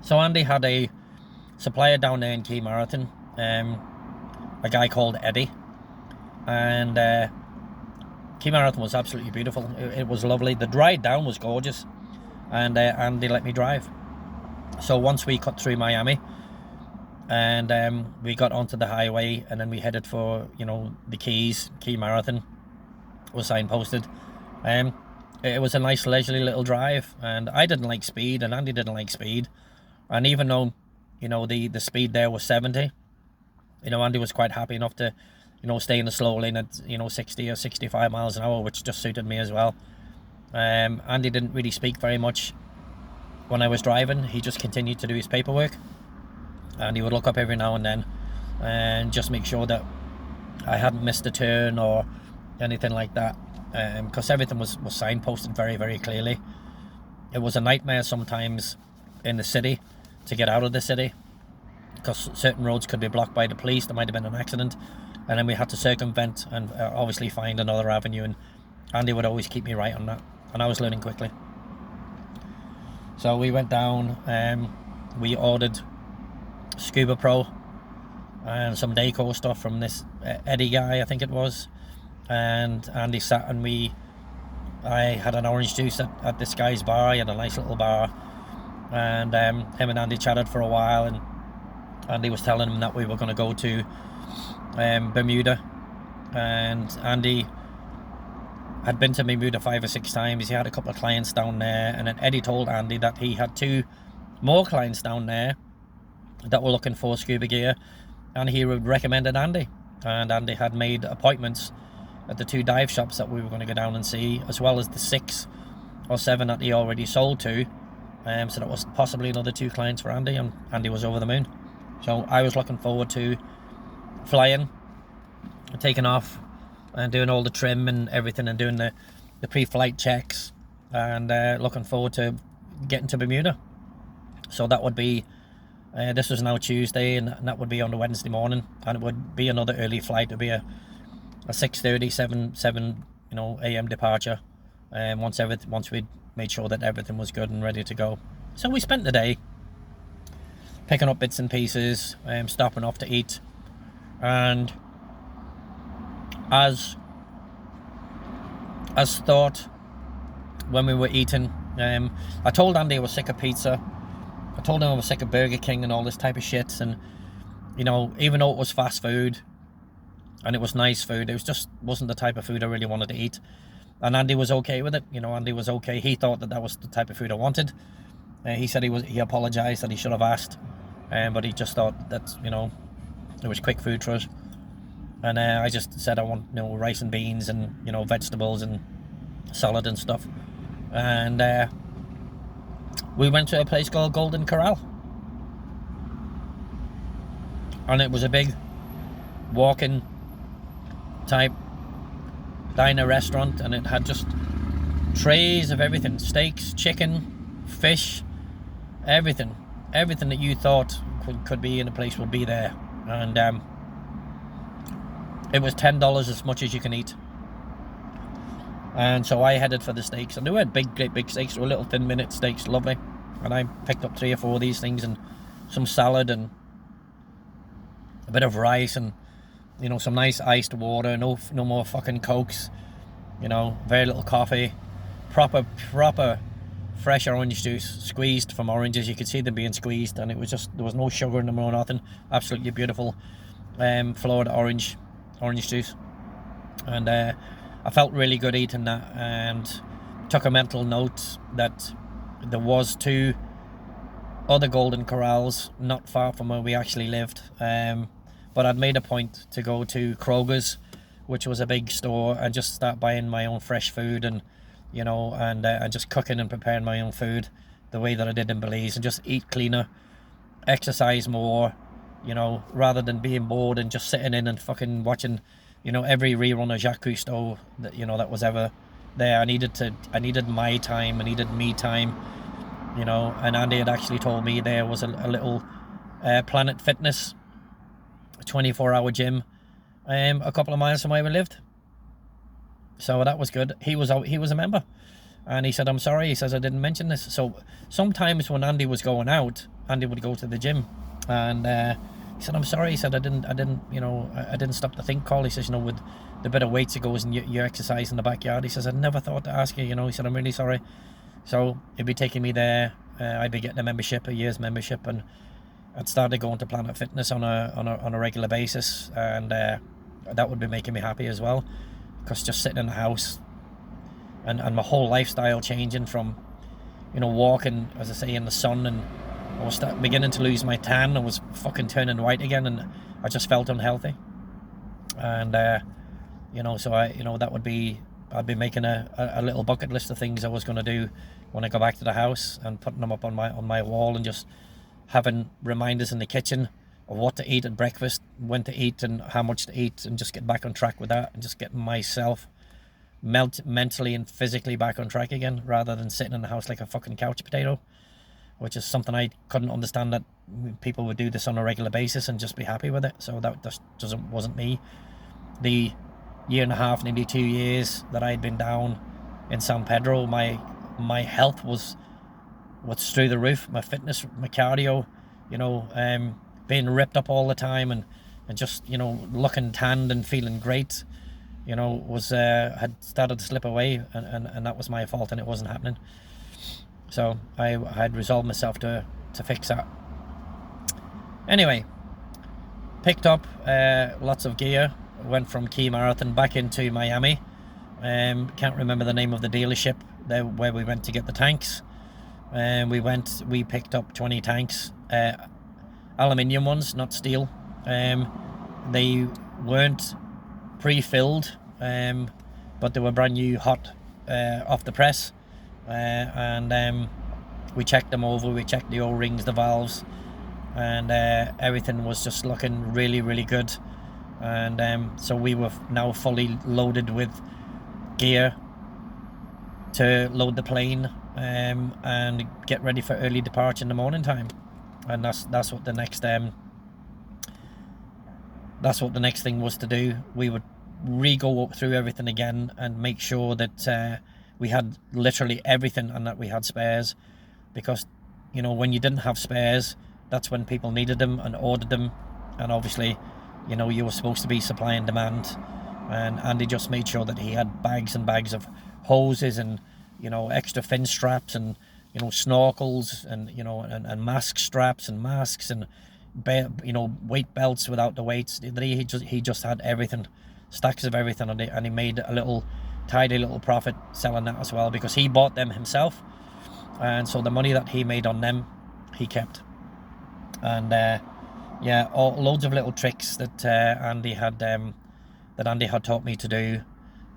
So Andy had a supplier down there in Key Marathon, a guy called Eddie, and Key Marathon was absolutely beautiful. It was lovely. The ride down was gorgeous, and Andy let me drive. So once we cut through Miami, and we got onto the highway, and then we headed for, you know, the Keys. Key Marathon was signposted. It was a nice leisurely little drive, and I didn't like speed, and Andy didn't like speed. And even though, you know, the speed there was 70, you know, Andy was quite happy enough to, you know, stay in the slow lane at, you know, 60 or 65 miles an hour, which just suited me as well. Andy didn't really speak very much when I was driving. He just continued to do his paperwork, and he would look up every now and then and just make sure that I hadn't missed a turn or anything like that, because everything was signposted very, very clearly. It was a nightmare sometimes in the city to get out of the city, because certain roads could be blocked by the police. There might have been an accident, and then we had to circumvent and obviously find another avenue, and Andy would always keep me right on that, and I was learning quickly. So we went down, we ordered Scuba Pro and some Dayco stuff from this Eddie guy, I think it was, and Andy sat and I had an orange juice at this guy's bar. He had a nice little bar, and him and Andy chatted for a while, and Andy was telling him that we were going to go to Bermuda, and Andy had been to Bermuda 5 or 6 times. He had a couple of clients down there, and then Eddie told Andy that he had 2 more clients down there that were looking for scuba gear, and he recommended Andy, and Andy had made appointments at the 2 dive shops that we were going to go down and see, as well as the 6 or 7 that he already sold to. So that was possibly another 2 clients for Andy, and Andy was over the moon. So I was looking forward to flying, taking off, and doing all the trim and everything, and doing the pre-flight checks, and looking forward to getting to Bermuda. So that would be, this was now Tuesday, and that would be on the Wednesday morning, and it would be another early flight. It would be a 6:30, 7 a.m. departure, once we'd made sure that everything was good and ready to go. So we spent the day picking up bits and pieces, stopping off to eat, and as thought, when we were eating, I told Andy I was sick of pizza. I told him I was sick of Burger King and all this type of shit, and, you know, even though it was fast food and it was nice food, it wasn't the type of food I really wanted to eat. And Andy was okay with it. You know, Andy was okay. He thought that was the type of food I wanted. He said he apologized, that he should have asked, but he just thought that, you know, it was quick food for us. And I just said I want, you know, rice and beans and, you know, vegetables and salad and stuff. And we went to a place called Golden Corral, and it was a big walk-in type diner restaurant, and it had just trays of everything: steaks, chicken, fish, everything that you thought could be in a place would be there. And it was $10 as much as you can eat. And so I headed for the steaks, and they weren't great big steaks. They were little thin minute steaks, lovely. And I picked up 3 or 4 of these things, and some salad, and a bit of rice, and, you know, some nice iced water. No more fucking Cokes, you know, very little coffee, proper fresh orange juice, squeezed from oranges. You could see them being squeezed, and it was just, there was no sugar in them or nothing. Absolutely beautiful Florida orange juice. And I felt really good eating that, and took a mental note that there was 2 other Golden Corrals not far from where we actually lived, but I'd made a point to go to Kroger's, which was a big store, and just start buying my own fresh food, and, you know, and just cooking and preparing my own food the way that I did in Belize, and just eat cleaner, exercise more, you know, rather than being bored and just sitting in and fucking watching, you know, every rerun of Jacques Cousteau that, you know, that was ever there. I needed my time. I needed me time, you know. And Andy had actually told me there was a little Planet Fitness 24-hour gym a couple of miles from where we lived. So that was good. He was a member, and he said, "I'm sorry," he says, "I didn't mention this." So sometimes when Andy was going out, Andy would go to the gym, and he said, "I'm sorry." He said, "I didn't, you know, I didn't stop to think, Call." He says, "You know, with the bit of weights it goes and you exercise in the backyard." He says, "I never thought to ask you." You know, he said, "I'm really sorry." So he'd be taking me there. I'd be getting a year's membership, and I'd started going to Planet Fitness on a regular basis, and that would be making me happy as well, because just sitting in the house and my whole lifestyle changing from, you know, walking, as I say, in the sun, and I was beginning to lose my tan. I was fucking turning white again, and I just felt unhealthy. And you know, so I'd be making a little bucket list of things I was going to do when I go back to the house, and putting them up on my wall, and just having reminders in the kitchen of what to eat at breakfast, when to eat, and how much to eat, and just get back on track with that, and just getting myself mentally and physically back on track again, rather than sitting in the house like a fucking couch potato, which is something I couldn't understand, that people would do this on a regular basis and just be happy with it. So that just wasn't me. The year and a half, nearly 2 years that I had been down in San Pedro, my health was through the roof. My fitness, my cardio, you know, being ripped up all the time, and just, you know, looking tanned and feeling great, you know, was had started to slip away, and that was my fault, and it wasn't happening. So I had resolved myself to fix that. Anyway, picked up lots of gear, went from Key Marathon back into Miami. Can't remember the name of the dealership there where we went to get the tanks. We picked up 20 tanks, aluminium ones, not steel. They weren't pre-filled, but they were brand new, hot, off the press, and we checked them over. We checked the O-rings, the valves, and everything was just looking really, really good. And so we were now fully loaded with gear to load the plane, and get ready for early departure in the morning time. And that's what the next thing was to do. We would go through everything again and make sure that we had literally everything, and that we had spares, because, you know, when you didn't have spares, that's when people needed them and ordered them, and obviously, you know, you were supposed to be supply and demand. And Andy just made sure that he had bags and bags of hoses, and, you know, extra fin straps, and, you know, snorkels, and, you know, and mask straps and masks, and, you know, weight belts without the weights. He just had everything, stacks of everything, and he made a tidy little profit selling that as well, because he bought them himself, and so the money that he made on them, he kept. And yeah, loads of little tricks that Andy had taught me to do,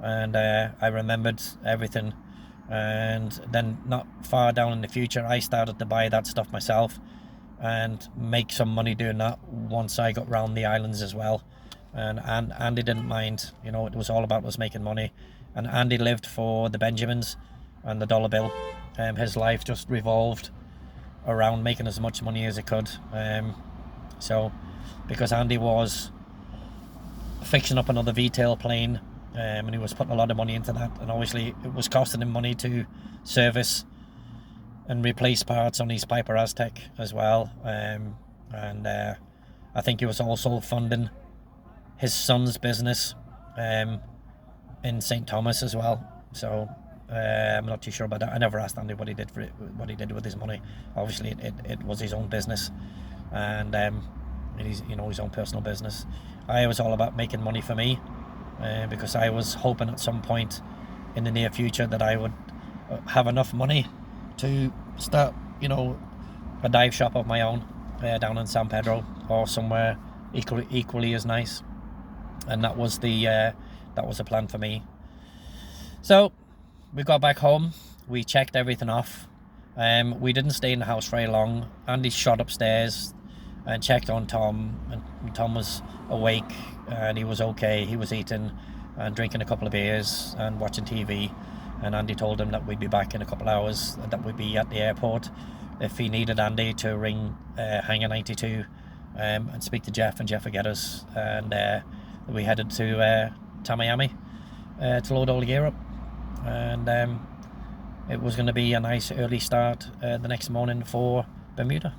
and I remembered everything. And then, not far down in the future, I started to buy that stuff myself and make some money doing that once I got round the islands as well. And Andy didn't mind, you know, it was all about us making money. And Andy lived for the Benjamins and the dollar bill. His life just revolved around making as much money as he could. So because Andy was fixing up another VTail plane, and he was putting a lot of money into that, and obviously it was costing him money to service and replace parts on his Piper Aztec as well. And I think he was also funding his son's business in St. Thomas as well. So I'm not too sure about that. I never asked Andy what he did with his money. Obviously it was his own business, and he's, you know, his own personal business. I was all about making money for me, because I was hoping at some point in the near future that I would have enough money to start, you know, a dive shop of my own down in San Pedro, or somewhere equally as nice. And that was the plan for me. So we got back home, we checked everything off. We didn't stay in the house very long. Andy shot upstairs and checked on Tom, and Tom was awake and he was okay. He was eating and drinking a couple of beers and watching TV, and Andy told him that we'd be back in a couple of hours, that we'd be at the airport if he needed Andy to ring Hangar 92 and speak to Jeff, and Jeff would get us. And we headed to Miami to load all the gear up, and it was going to be a nice early start the next morning for Bermuda.